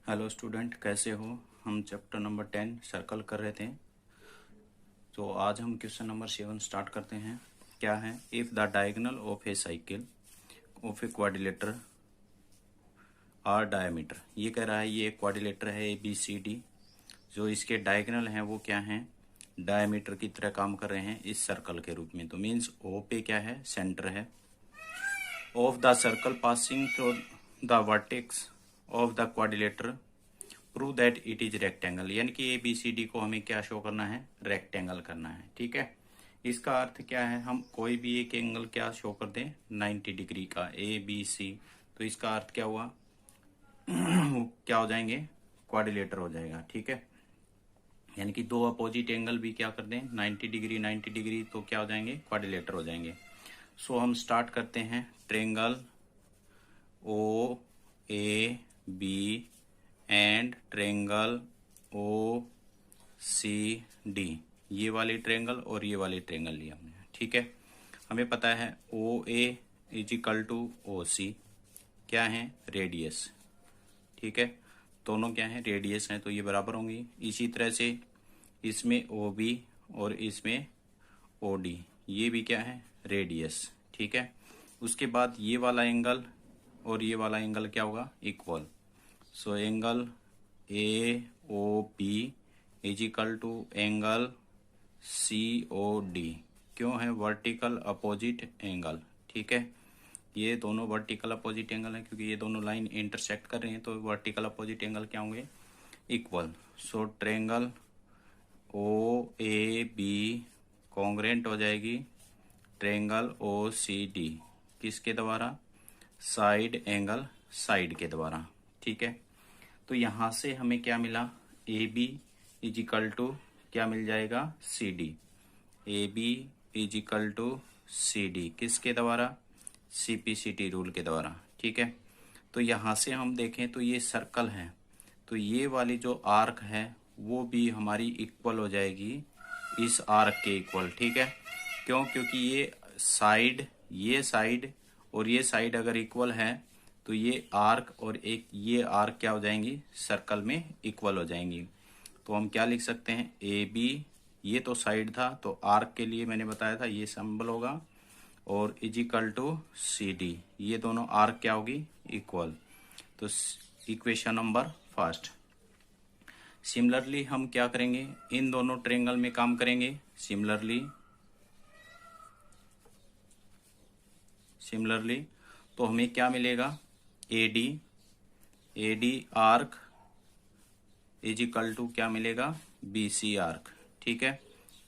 Hello student, कैसे हो। हम चैप्टर नंबर 10 सर्कल कर रहे थे। तो आज हम क्वेश्चन नंबर 7 स्टार्ट करते हैं। क्या है, if the diagonal of a cycle of a quadrilateral are diameter. ये कह रहा है ये एक क्वाड्रिलेटर है ABCD, जो इसके डायगोनल हैं वो क्या हैं, डायमीटर की तरह काम कर रहे हैं इस सर्कल के रूप में। तो मीन्स O पे क्या है, सेंटर है of the circle passing through the vertex of the quadrilateral prove that it is rectangle. यानी कि ABCD को हमें क्या शो करना है, रेक्टेंगल करना है। ठीक है, इसका अर्थ क्या है, हम कोई भी एक एंगल क्या शो कर दें 90 डिग्री का ABC, तो इसका अर्थ क्या हुआ क्या हो जाएंगे, क्वाड्रिलेटर हो जाएगा। ठीक है, यानी कि दो अपोजिट एंगल भी क्या कर दें 90 डिग्री 90 डिग्री, तो क्या हो जाएंगे, क्वाड्रिलेटर हो जाएंगे। सो हम स्टार्ट करते हैं। Triangle OAB and triangle OCD, ये वाली ट्रेंगल और ये वाली ट्रेंगल लिया हमने। ठीक है, हमें पता है OA is equal to OC क्या है, रेडियस। ठीक है, दोनों क्या है, रेडियस हैं, तो ये बराबर होंगी। इसी तरह से इसमें OB और इसमें OD, ये भी क्या है, रेडियस। ठीक है, उसके बाद ये वाला एंगल और ये वाला एंगल क्या होगा, equal. So angle AOB is equal to angle COD। क्यों है, वर्टिकल अपोजिट एंगल। ठीक है, ये दोनों वर्टिकल अपोजिट एंगल है क्योंकि ये दोनों लाइन इंटरसेक्ट कर रही हैं, तो वर्टिकल अपोजिट एंगल क्या होंगे, इक्वल। सो ट्रेंगल OAB कॉन्ग्रेंट हो जाएगी ट्रेंगल OCD किसके द्वारा, साइड एंगल साइड के द्वारा। ठीक है, तो यहां से हमें क्या मिला, AB इज इक्वल टू क्या मिल जाएगा, CD। AB is equal to CD किसके द्वारा, CPCT रूल के द्वारा। ठीक है, तो यहां से हम देखें तो ये सर्कल है, तो ये वाली जो आर्क है वो भी हमारी इक्वल हो जाएगी इस आर्क के इक्वल। ठीक है, क्यों, क्योंकि ये साइड और ये साइड अगर इक्वल है तो ये आर्क और एक ये आर्क क्या हो जाएंगी, सर्कल में इक्वल हो जाएंगी। तो हम क्या लिख सकते हैं, AB, ये तो साइड था तो आर्क के लिए मैंने बताया था ये सिंबल होगा, और इज इक्वल टू CD, ये दोनों आर्क क्या होगी, इक्वल। तो इक्वेशन नंबर फर्स्ट। सिमिलरली हम क्या करेंगे, इन दोनों ट्रायंगल में काम करेंगे। सिमिलरली तो हमें क्या मिलेगा, AD arc is equal to क्या मिलेगा, BC आर्क। ठीक है,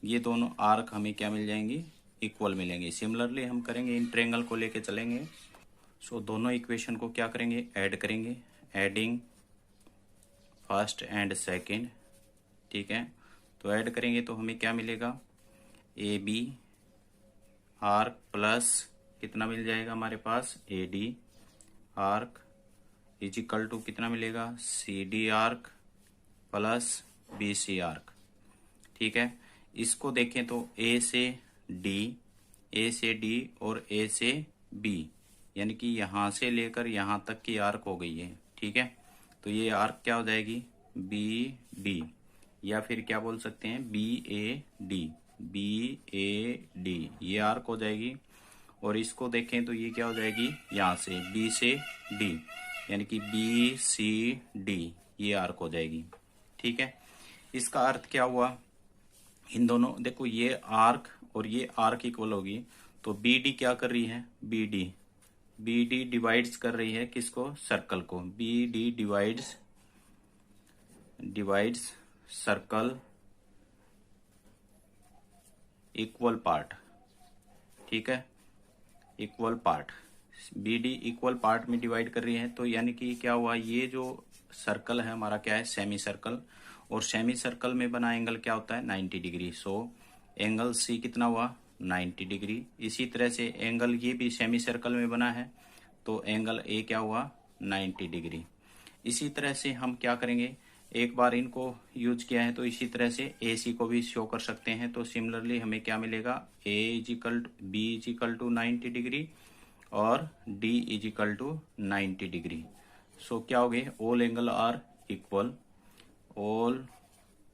ये दोनों आर्क हमें क्या मिल जाएंगी, इक्वल मिलेंगे। सिमिलरली हम करेंगे, इन ट्रायंगल को लेके चलेंगे। सो दोनों इक्वेशन को क्या करेंगे, ऐड करेंगे, एडिंग फर्स्ट एंड सेकंड। ठीक है, तो ऐड करेंगे तो हमें क्या मिलेगा, AB आर्क प्लस कितना मिल जाएगा हमारे पास, AD arc is equal to कितना मिलेगा, CD arc plus BC arc. ठीक है, इसको देखें तो A से D और A से B, यानी कि यहां से लेकर यहां तक की आर्क हो गई है। ठीक है, तो ये आर्क क्या हो जाएगी, BD, या फिर क्या बोल सकते हैं, BAD, ये आर्क हो जाएगी। और इसको देखें तो ये क्या हो जाएगी, यहाँ से B से D, यानी कि BCD, ये आर्क हो जाएगी। ठीक है, इसका अर्थ क्या हुआ, इन दोनों देखो ये आर्क और ये आर्क इक्वल होगी, तो BD क्या कर रही है, BD डिवाइड्स कर रही है किसको, सर्कल को। BD divides circle equal part. ठीक है, equal part, BD equal part में डिवाइड कर रही है, तो यानी कि क्या हुआ, ये जो सर्कल है हमारा क्या है, सेमी सर्कल, और सेमी सर्कल में बना एंगल क्या होता है, 90 डिग्री। सो एंगल C कितना हुआ, 90 डिग्री। इसी तरह से एंगल ये भी सेमी सर्कल में बना है, तो एंगल A क्या हुआ, 90 डिग्री। इसी तरह से हम क्या करेंगे, एक बार इनको यूज किया है तो इसी तरह से AC को भी शो कर सकते हैं। तो सिमिलरली हमें क्या मिलेगा, B is equal to 90 degree और D is equal to 90 degree. So क्या हो गए, all angle are equal, all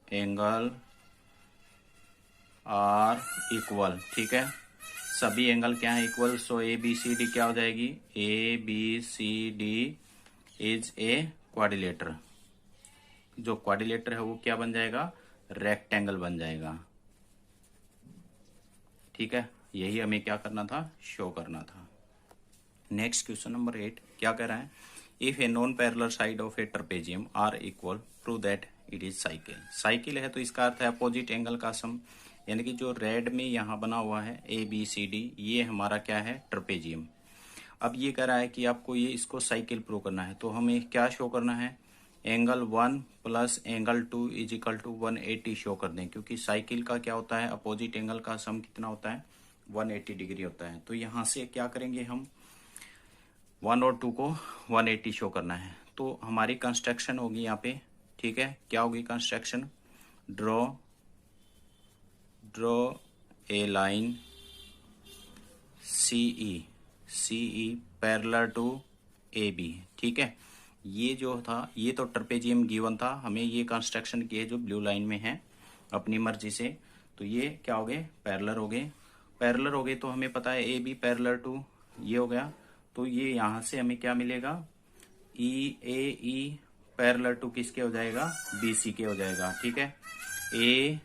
angle are equal, ठीक है, सभी एंगल क्या है equal. So A B C D क्या हो जाएगी, A B C D is a quadrilateral. जो क्वाड्रिलेटर है वो क्या बन जाएगा, रेक्टेंगल बन जाएगा, ठीक है। यही हमें क्या करना था, शो करना था। नेक्स्ट क्वेश्चन नंबर 8 क्या कह रहा है, if a non parallel side of a trapezium are equal prove that it is cycle. Cycle है तो इसका अर्थ है अपोजिट एंगल का सम, यानी कि जो रेड में यहाँ बना हुआ है ए बी सी डी, ये हमारा क्या है, ट्रपेजियम। अब ये कह रहा है कि आपको ये इसको साइकिल प्रूव करना है, तो हमें क्या शो करना है, angle 1 plus angle 2 is equal to 180 show कर दें, क्योंकि साइकिल का क्या होता है, अपोजिट एंगल का सम कितना होता है, 180 डिग्री होता है। तो यहाँ से क्या करेंगे हम, 1 और 2 को 180 शो करना है। तो हमारी कंस्ट्रक्शन होगी यहाँ पे, ठीक है, क्या होगी construction, draw a line CE parallel to A B, ठीक है। ये जो था ये तो ट्रपेजियम गिवन था, हमें ये कंस्ट्रक्शन की है जो ब्लू लाइन में है अपनी मर्जी से। तो ये क्या हो गए, पैरेलल हो गए। पैरेलल हो गए तो हमें पता है ए बी पैरेलल टू ये हो गया, तो ये यहाँ से हमें क्या मिलेगा, ई पैरेलल टू किसके हो जाएगा, बी सी के हो जाएगा, ठीक है। ए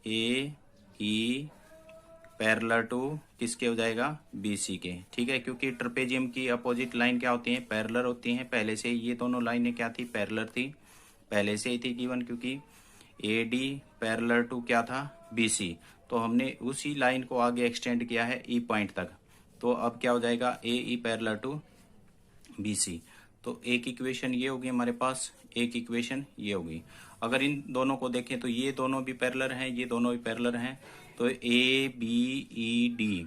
ई पैरेलल टू किसके हो जाएगा, बी सी के, ठीक है। क्योंकि ट्रपेजियम की अपोजिट लाइन क्या होती है, पैरेलल होती हैं। पहले से ये दोनों लाइनें क्या थी, पैरेलल थी, पहले से ही थी गिवन, क्योंकि ए डी पैरेलल टू क्या था, बी सी। तो हमने उसी लाइन को आगे एक्सटेंड किया है ई पॉइंट तक, तो अब क्या हो जाएगा, A E parallel to B C. तो एक इक्वेशन ये होगी हमारे पास, एक इक्वेशन ये होगी। अगर इन दोनों को देखें तो ये दोनों भी पैरेलल हैं, ये दोनों भी पैरेलल हैं। तो A B E D,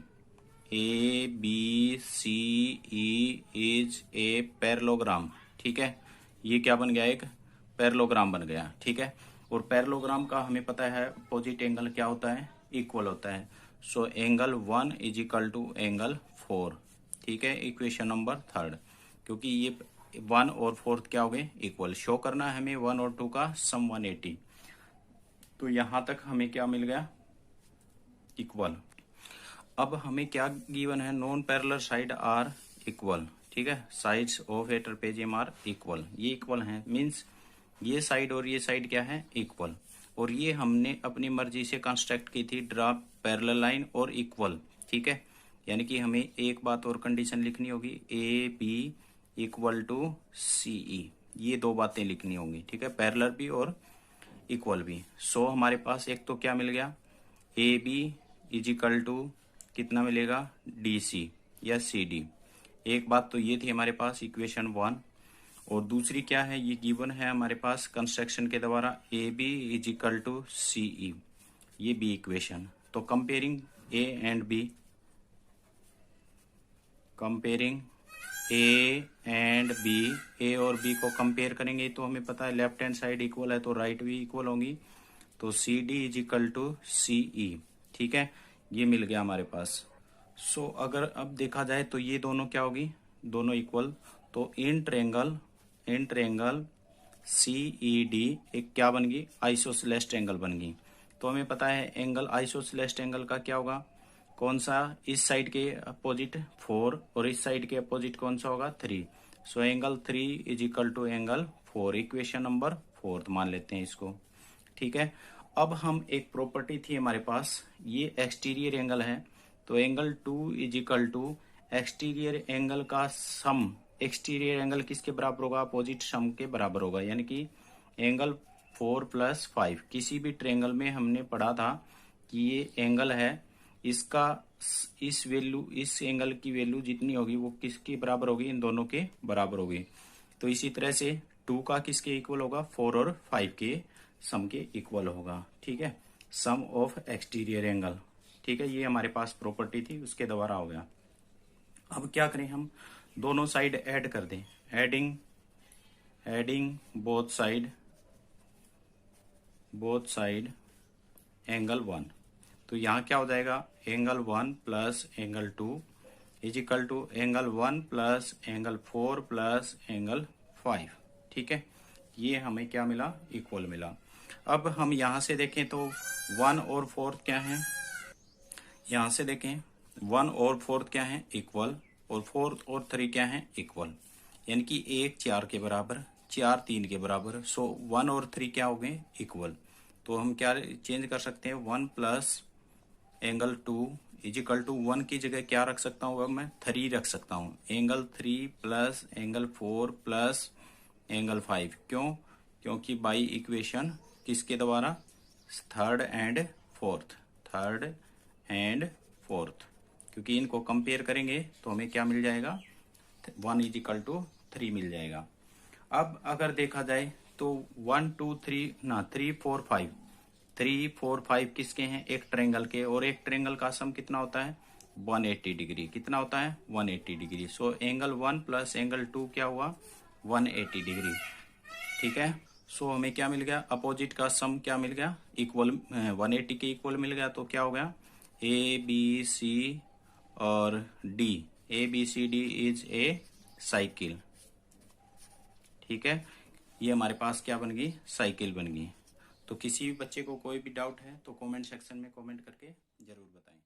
A B C E is a parallelogram, ठीक है। ये क्या बन गया, एक पैरेललोग्राम बन गया, ठीक है। और पैरेललोग्राम का हमें पता है अपोजिट एंगल क्या होता है, इक्वल होता है। So angle 1 is equal to angle 4, ठीक है, इक्वेशन नंबर 3। क्योंकि ये 1 और 4 क्या हो गए, इक्वल। शो करना है हमें 1 और 2 का सम 180। तो यहां तक हमें क्या मिल गया, इक्वल। अब हमें क्या गिवन है, non parallel side are equal, ठीक है, sides of a trapezium are equal. ये इक्वल हैं, मींस ये साइड और ये साइड क्या है, इक्वल। और ये हमने अपनी मर्जी से कंस्ट्रक्ट की थी, ड्रा पैरेलल लाइन और इक्वल, ठीक है। यानी कि हमें एक बात और कंडीशन लिखनी होगी, A B equal to C E, ये दो बातें लिखनी होंगी, ठीक है, पैरेलल भी और इक्वल भी। सो हमारे पास एक तो क्या मिल गया, A B is equal to कितना मिलेगा, डी सी या सी डी। एक बात तो ये थी हमारे पास इक्वेशन 1, और दूसरी क्या है, ये गिवन है हमारे पास कंस्ट्रक्शन के द्वारा, A B is equal to C E, ये बी इक्वेशन। तो comparing A and B, comparing A and B, A और बी को कंपेयर करेंगे तो हमें पता है लेफ्ट हैंड साइड इक्वल है तो राइट भी इक्वल होंगी। तो C D is equal to C E, ठीक है, ये मिल गया हमारे पास। सो अगर अब देखा जाए तो ये दोनों क्या होगी, दोनों इक्वल। तो in triangle C E D एक क्या बन गई, आइसोसेलेस एंगल बन गई। तो हमें पता है एंगल आइसोसेलेस एंगल का क्या होगा, कौन सा, इस साइड के अपोजिट 4 और इस साइड के अपोजिट कौन सा होगा, 3। So angle 3 is equal to angle 4, equation number 4 मान लेते हैं इसको, ठीक है। अब हम एक प्रॉपर्टी थी हमारे पास, ये एक्सटीरियर एंगल है, तो angle 2 is equal to exterior angle का सम। एक्सटीरियर एंगल किसके बराबर होगा, अपोजिट सम के बराबर होगा। यानी कि एंगल 4 + 5, किसी भी ट्रेंगल में हमने पढ़ा था कि ये एंगल है, इसका इस वैल्यू, इस एंगल की वैल्यू जितनी होगी वो किसके बराबर होगी, इन दोनों के बराबर होगी। तो इसी तरह से 2 का किसके इक्वल होगा, 4 और 5 के सम के इक्वल होगा, ठीक है, सम ऑफ एक्सटीरियर एंगल, ठीक है। ये हमारे पास प्रॉपर्टी थी, उसके द्वारा हो गया। अब क्या करें, हम दोनों साइड ऐड कर दें, एडिंग बोथ साइड एंगल 1। तो यहाँ क्या हो जाएगा, angle 1 plus angle 2 is equal to angle 1 plus angle 4 plus angle 5, ठीक है। ये हमें क्या मिला, इक्वल मिला। अब हम यहाँ से देखें तो 1 और 4 क्या है, यहाँ से देखें 1 और 4 क्या है, इक्वल, और 4 और 3 क्या है, इक्वल, यानी कि 1 4 के बराबर, 4 3 के बराबर। सो 1 और 3 क्या हो गए, इक्वल। तो हम क्या चेंज कर सकते हैं, 1 प्लस एंगल 2 इजिकल टू 1 की जगह क्या रख सकता हूँ, अब मैं 3 रख सकता हूँ। Angle 3 plus angle 4 plus angle 5। क्यों, क्योंकि बाई इक्वेशन किसके द्वारा, थर्ड एंड फोर्थ, क्योंकि इनको कंपेयर करेंगे तो हमें क्या मिल जाएगा, 1 इजिकल टू 3 मिल जाएगा। अब अगर देखा जाए तो 1 2 3 ना 3 4 5, 3 4 5 किसके हैं, एक ट्रेंगल के, और एक ट्रेंगल का सम कितना होता है, 180 डिग्री। कितना होता है, 180 डिग्री। सो एंगल 1 प्लस एंगल 2 क्या हुआ, 180 डिग्री। ठीक है। सो हमें क्या मिल गया, अपोजिट का सम क्या मिल गया, इक्वल, 180 के इक्वल मिल गया। तो क्या हो गया, ए बी सी और डी, A B C D is a cycle. ठीक है, ये हमारे पास क्या बन गई, साइकिल बन गई। तो किसी भी बच्चे को कोई भी डाउट है तो कमेंट सेक्शन में कमेंट करके जरूर बताएं।